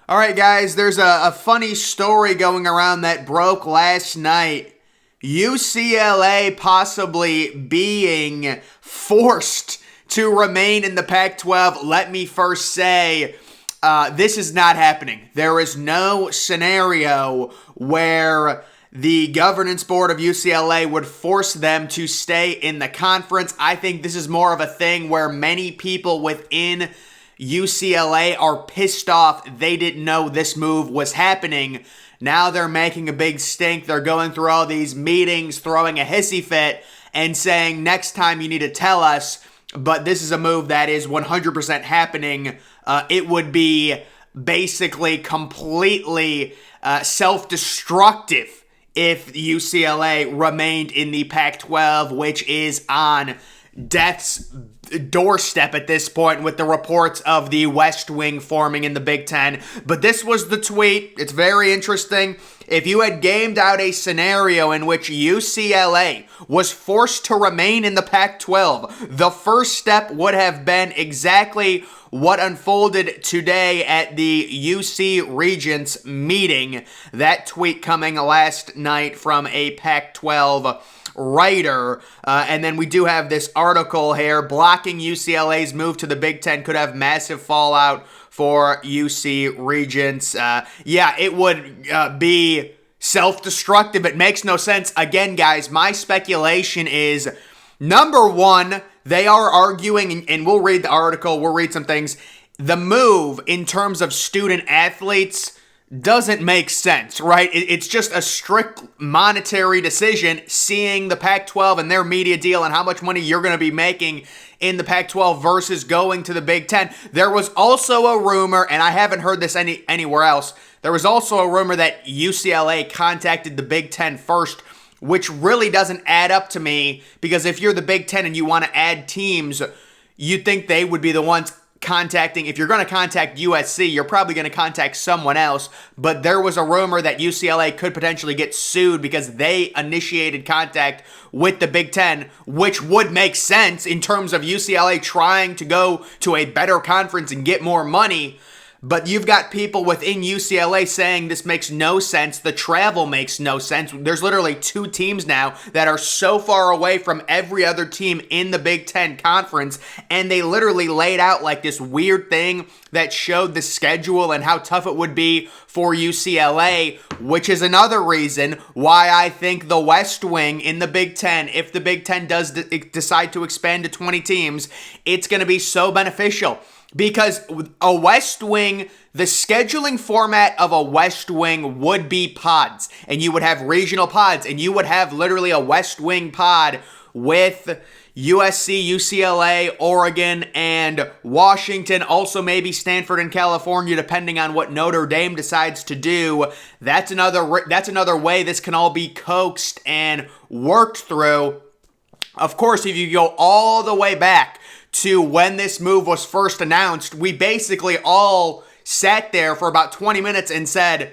All right, guys, there's a funny story going around that broke last night. UCLA possibly being forced to remain in the Pac-12. Let me first say, this is not happening. There is no scenario where the governance board of UCLA would force them to stay in the conference. I think this is more of a thing where many people within UCLA are pissed off they didn't know this move was happening. Now they're making a big stink. They're going through all these meetings, throwing a hissy fit, and saying, next time you need to tell us. But this is a move that is 100% happening. It would be basically completely self-destructive if UCLA remained in the Pac-12, which is on death's doorstep at this point with the reports of the West Wing forming in the Big Ten. But this was the tweet. It's very interesting. If you had gamed out a scenario in which UCLA was forced to remain in the Pac-12, the first step would have been exactly what unfolded today at the UC Regents meeting. That tweet coming last night from a Pac-12 writer. And then we do have this article here. Blocking UCLA's move to the Big Ten could have massive fallout for UC Regents. Yeah, it would be self-destructive. It makes no sense. Again, guys, my speculation is, number one, they are arguing, and we'll read the article, we'll read some things. The move in terms of student athletes doesn't make sense, right? It's just a strict monetary decision, seeing the Pac-12 and their media deal and how much money you're going to be making in the Pac-12 versus going to the Big Ten. There was also a rumor, and I haven't heard this anywhere else, there was also a rumor that UCLA contacted the Big Ten first, which really doesn't add up to me, because if you're the Big Ten and you want to add teams, you'd think they would be the ones contacting. If you're going to contact USC, you're probably going to contact someone else. But there was a rumor that UCLA could potentially get sued because they initiated contact with the Big Ten, which would make sense in terms of UCLA trying to go to a better conference and get more money. But you've got people within UCLA saying this makes no sense. The travel makes no sense. There's literally two teams now that are so far away from every other team in the Big Ten conference, and they literally laid out like this weird thing that showed the schedule and how tough it would be for UCLA, which is another reason why I think the West Wing in the Big Ten, if the Big Ten does decide to expand to 20 teams, it's going to be so beneficial. Because a West Wing, the scheduling format of a West Wing would be pods. And you would have regional pods. And you would have literally a West Wing pod with USC, UCLA, Oregon, and Washington. Also maybe Stanford and California, depending on what Notre Dame decides to do. That's another way this can all be coaxed and worked through. Of course, if you go all the way back to when this move was first announced, we basically all sat there for about 20 minutes and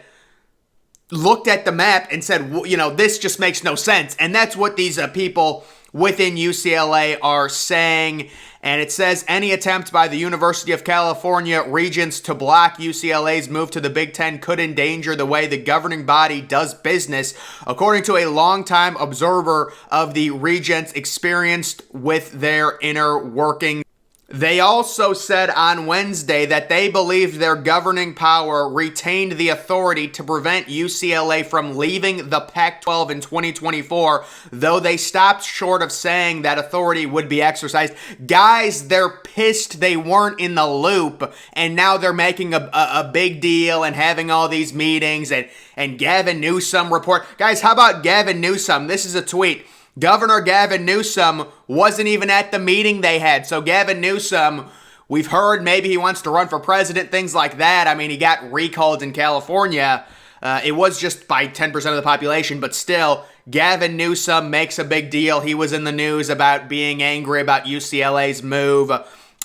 looked at the map and said, this just makes no sense. And that's what these people within UCLA are saying. And it says, any attempt by the University of California Regents to block UCLA's move to the Big Ten could endanger the way the governing body does business, according to a longtime observer of the Regents experienced with their inner working. They also said on Wednesday that they believed their governing power retained the authority to prevent UCLA from leaving the Pac-12 in 2024, though they stopped short of saying that authority would be exercised. Guys, they're pissed they weren't in the loop, and now they're making a big deal and having all these meetings, and Gavin Newsom report. Guys, how about Gavin Newsom? This is a tweet. Governor Gavin Newsom wasn't even at the meeting they had. So Gavin Newsom, we've heard maybe he wants to run for president, things like that. I mean, he got recalled in California. It was just by 10% of the population, but still, Gavin Newsom makes a big deal. He was in the news about being angry about UCLA's move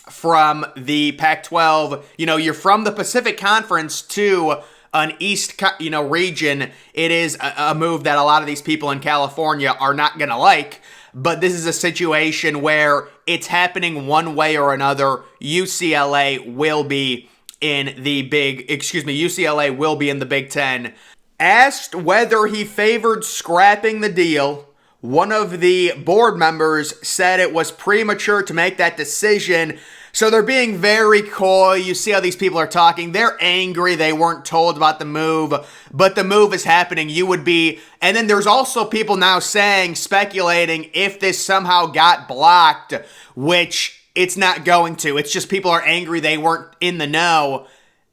from the Pac-12. You're from the Pacific Conference to an East, region. It is a move that a lot of these people in California are not going to like. but this is a situation where it's happening one way or another. UCLA will be in the UCLA will be in the Big Ten. Asked whether he favored scrapping the deal, one of the board members said it was premature to make that decision. So they're being very coy. You see how these people are talking. They're angry they weren't told about the move, but the move is happening. And then there's also people now speculating if this somehow got blocked, which it's not going to. It's just people are angry they weren't in the know.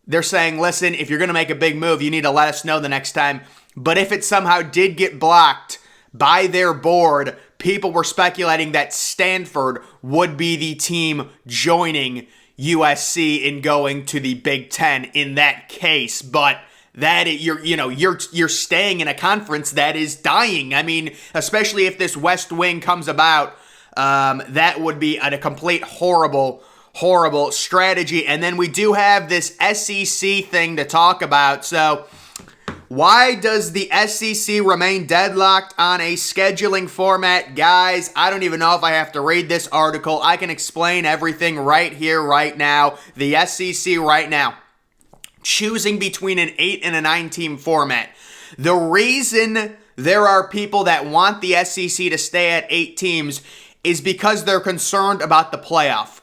They're saying, listen, if you're going to make a big move, you need to let us know the next time. But if it somehow did get blocked by their board, people were speculating that Stanford would be the team joining USC in going to the Big Ten in that case. But you're staying in a conference that is dying. I mean, especially if this West Wing comes about, that would be a complete horrible strategy. And then we do have this SEC thing to talk about. So why does the SEC remain deadlocked on a scheduling format? Guys, I don't even know if I have to read this article. I can explain everything right here, right now. The SEC right now, choosing between an 8 and a 9 team format. The reason there are people that want the SEC to stay at 8 teams is because they're concerned about the playoff.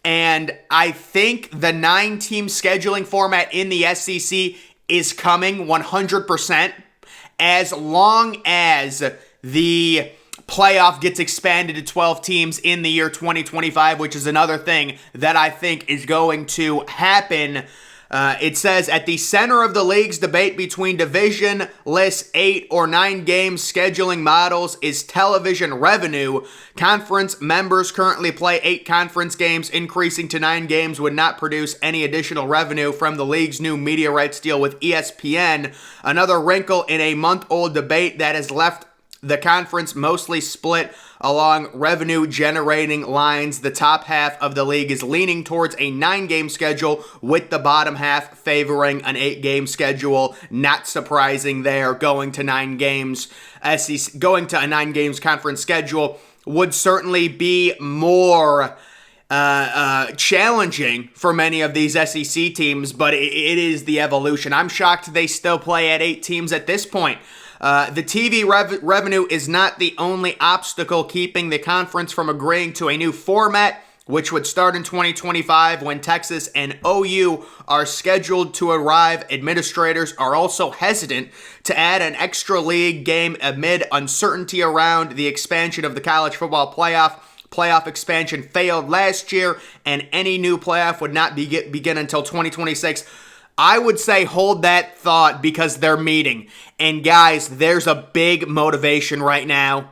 And I think the 9 team scheduling format in the SEC is coming 100% as long as the playoff gets expanded to 12 teams in the year 2025, which is another thing that I think is going to happen. It says, at the center of the league's debate between division-less 8 or 9 game scheduling models is television revenue. Conference members currently play 8 conference games. Increasing to 9 games would not produce any additional revenue from the league's new media rights deal with ESPN. Another wrinkle in a month-old debate that has left the conference mostly split along revenue-generating lines. The top half of the league is leaning towards a 9-game schedule, with the bottom half favoring an 8-game schedule. Not surprising there. Going to 9 games, going to a 9 games conference schedule would certainly be more challenging for many of these SEC teams, but it is the evolution. I'm shocked they still play at 8 teams at this point. The TV revenue is not the only obstacle keeping the conference from agreeing to a new format, which would start in 2025 when Texas and OU are scheduled to arrive. Administrators are also hesitant to add an extra league game amid uncertainty around the expansion of the college football playoff. Playoff expansion failed last year, and any new playoff would not begin until 2026. I would say hold that thought because they're meeting. And guys, there's a big motivation right now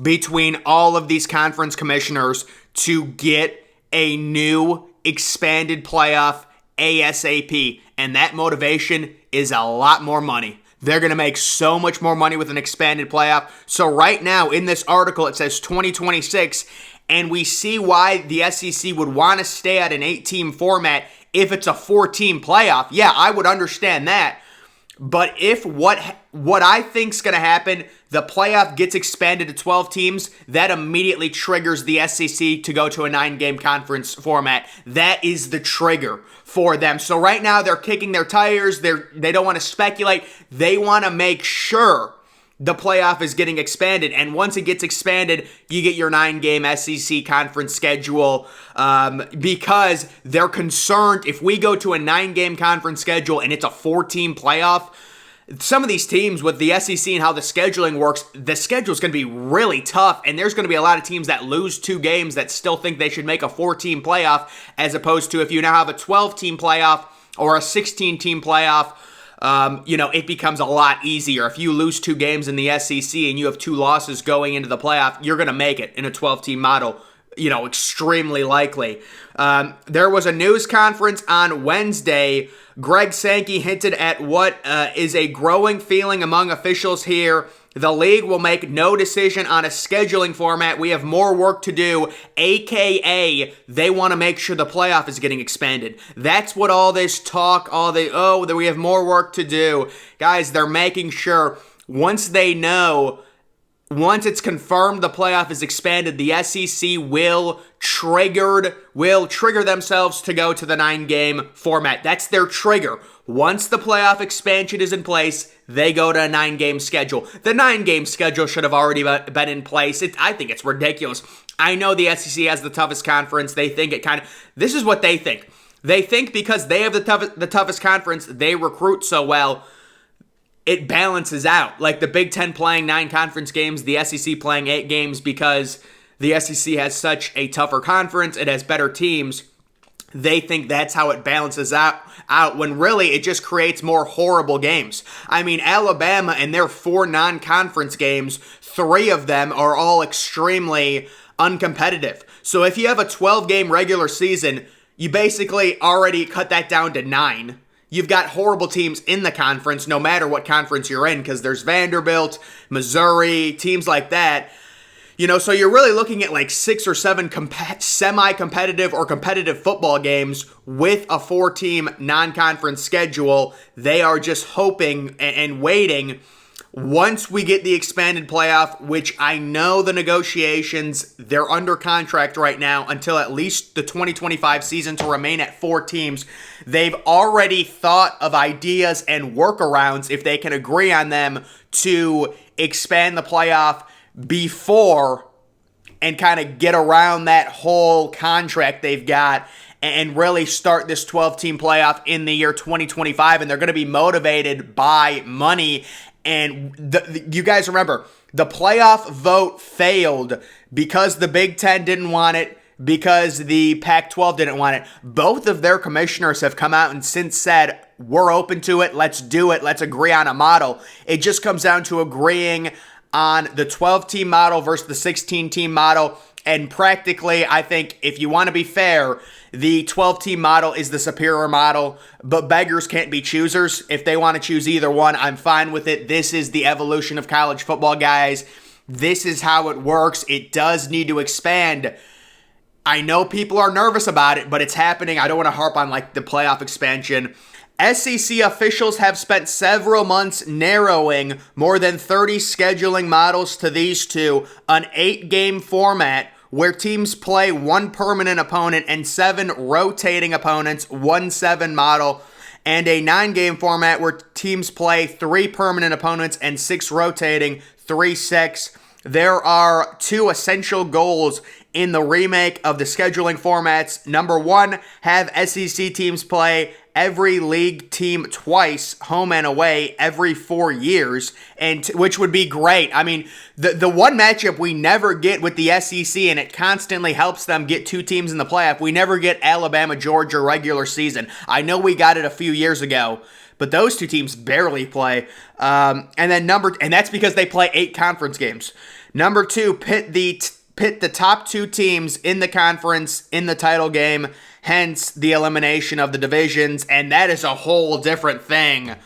between all of these conference commissioners to get a new expanded playoff ASAP. And that motivation is a lot more money. They're going to make so much more money with an expanded playoff. So right now in this article, it says 2026, and we see why the SEC would want to stay at an 8-team format if it's a 4-team playoff. Yeah, I would understand that. But if what I think's going to happen, the playoff gets expanded to 12 teams, that immediately triggers the SEC to go to a 9-game conference format. That is the trigger for them. So right now they're kicking their tires. They don't want to speculate. They want to make sure the playoff is getting expanded. And once it gets expanded, you get your 9-game SEC conference schedule, because they're concerned if we go to a 9-game conference schedule and it's a 4-team playoff, some of these teams with the SEC and how the scheduling works, the schedule is going to be really tough, and there's going to be a lot of teams that lose 2 games that still think they should make a 4-team playoff, as opposed to if you now have a 12-team playoff or a 16-team playoff. It becomes a lot easier. If you lose 2 games in the SEC and you have 2 losses going into the playoff, you're going to make it in a 12-team model, extremely likely. There was a news conference on Wednesday. Greg Sankey hinted at what is a growing feeling among officials here. The league will make no decision on a scheduling format. We have more work to do, a.k.a. they want to make sure the playoff is getting expanded. That's what all this talk, that we have more work to do. Guys, they're making sure once they know once it's confirmed the playoff is expanded, the SEC will trigger themselves to go to the 9-game format. That's their trigger. Once the playoff expansion is in place, they go to a 9-game schedule. The 9-game schedule should have already been in place. I think it's ridiculous. I know the SEC has the toughest conference. They think this is what they think. They think because they have the toughest conference, they recruit so well, it balances out. Like the Big Ten playing 9 conference games, the SEC playing 8 games because the SEC has such a tougher conference, it has better teams. They think that's how it balances out when really it just creates more horrible games. I mean, Alabama and their 4 non-conference games, 3 of them are all extremely uncompetitive. So if you have a 12-game regular season, you basically already cut that down to 9. You've got horrible teams in the conference, no matter what conference you're in, because there's Vanderbilt, Missouri, teams like that. So you're really looking at like 6 or 7 semi-competitive or competitive football games with a 4-team non-conference schedule. They are just hoping and waiting. Once we get the expanded playoff, which I know the negotiations, they're under contract right now until at least the 2025 season to remain at 4 teams. They've already thought of ideas and workarounds, if they can agree on them, to expand the playoff before and kind of get around that whole contract they've got and really start this 12-team playoff in the year 2025. And they're going to be motivated by money. And you guys remember, the playoff vote failed because the Big Ten didn't want it, because the Pac-12 didn't want it. Both of their commissioners have come out and since said, we're open to it, let's do it, let's agree on a model. It just comes down to agreeing on the 12-team model versus the 16-team model. And practically, I think if you want to be fair, the 12-team model is the superior model, but beggars can't be choosers. If they want to choose either one, I'm fine with it. This is the evolution of college football, guys. This is how it works. It does need to expand. I know people are nervous about it, but it's happening. I don't want to harp on like the playoff expansion. SEC officials have spent several months narrowing more than 30 scheduling models to these two, an 8-game format where teams play 1 permanent opponent and 7 rotating opponents, 1-7 model, and a 9-game format where teams play 3 permanent opponents and 6 rotating, 3-6. There are 2 essential goals in the remake of the scheduling formats. Number 1, have SEC teams play every league team twice, home and away, every 4 years, and which would be great. I mean, the one matchup we never get with the SEC, and it constantly helps them get 2 teams in the playoff, we never get Alabama, Georgia regular season. I know we got it a few years ago, but those 2 teams barely play. And that's because they play 8 conference games. Number 2, pit the top 2 teams in the conference in the title game, hence the elimination of the divisions, and that is a whole different thing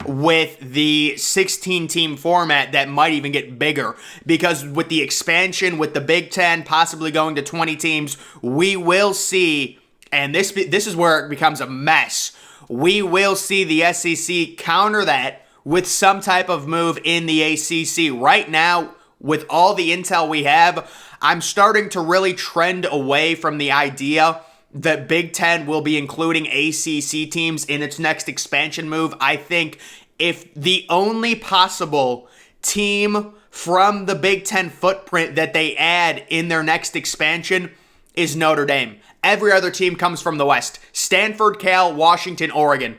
with the 16-team format that might even get bigger, because with the expansion, with the Big Ten possibly going to 20 teams, we will see, and this is where it becomes a mess, we will see the SEC counter that with some type of move in the ACC. Right now, with all the intel we have, I'm starting to really trend away from the idea that Big Ten will be including ACC teams in its next expansion move. I think if the only possible team from the Big Ten footprint that they add in their next expansion is Notre Dame. Every other team comes from the West. Stanford, Cal, Washington, Oregon.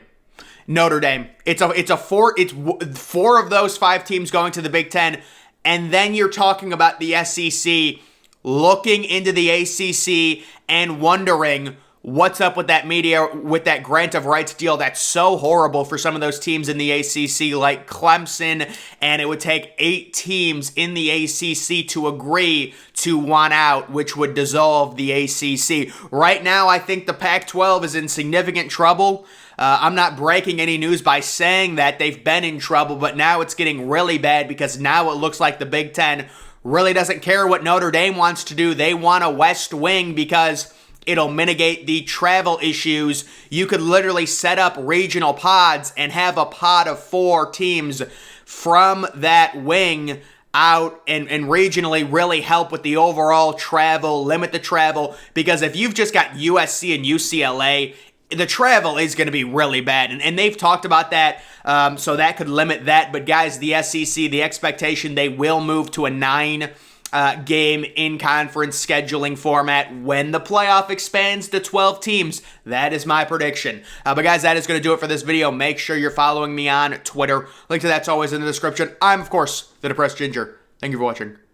Notre Dame. It's 4 of those 5 teams going to the Big Ten. And then you're talking about the SEC looking into the ACC and wondering what's up with that media, with that grant of rights deal that's so horrible for some of those teams in the ACC like Clemson, and it would take 8 teams in the ACC to agree to want out, which would dissolve the ACC. Right now, I think the Pac-12 is in significant trouble. I'm not breaking any news by saying that they've been in trouble, but now it's getting really bad because now it looks like the Big Ten really doesn't care what Notre Dame wants to do. They want a West Wing because it'll mitigate the travel issues. You could literally set up regional pods and have a pod of 4 teams from that wing out and regionally really help with the overall travel, limit the travel, because if you've just got USC and UCLA, the travel is going to be really bad, and they've talked about that, so that could limit that. But guys, the SEC, the expectation, they will move to a 9-game in-conference scheduling format when the playoff expands to 12 teams. That is my prediction. But guys, that is going to do it for this video. Make sure you're following me on Twitter. Link to that's always in the description. I'm, of course, the Depressed Ginger. Thank you for watching.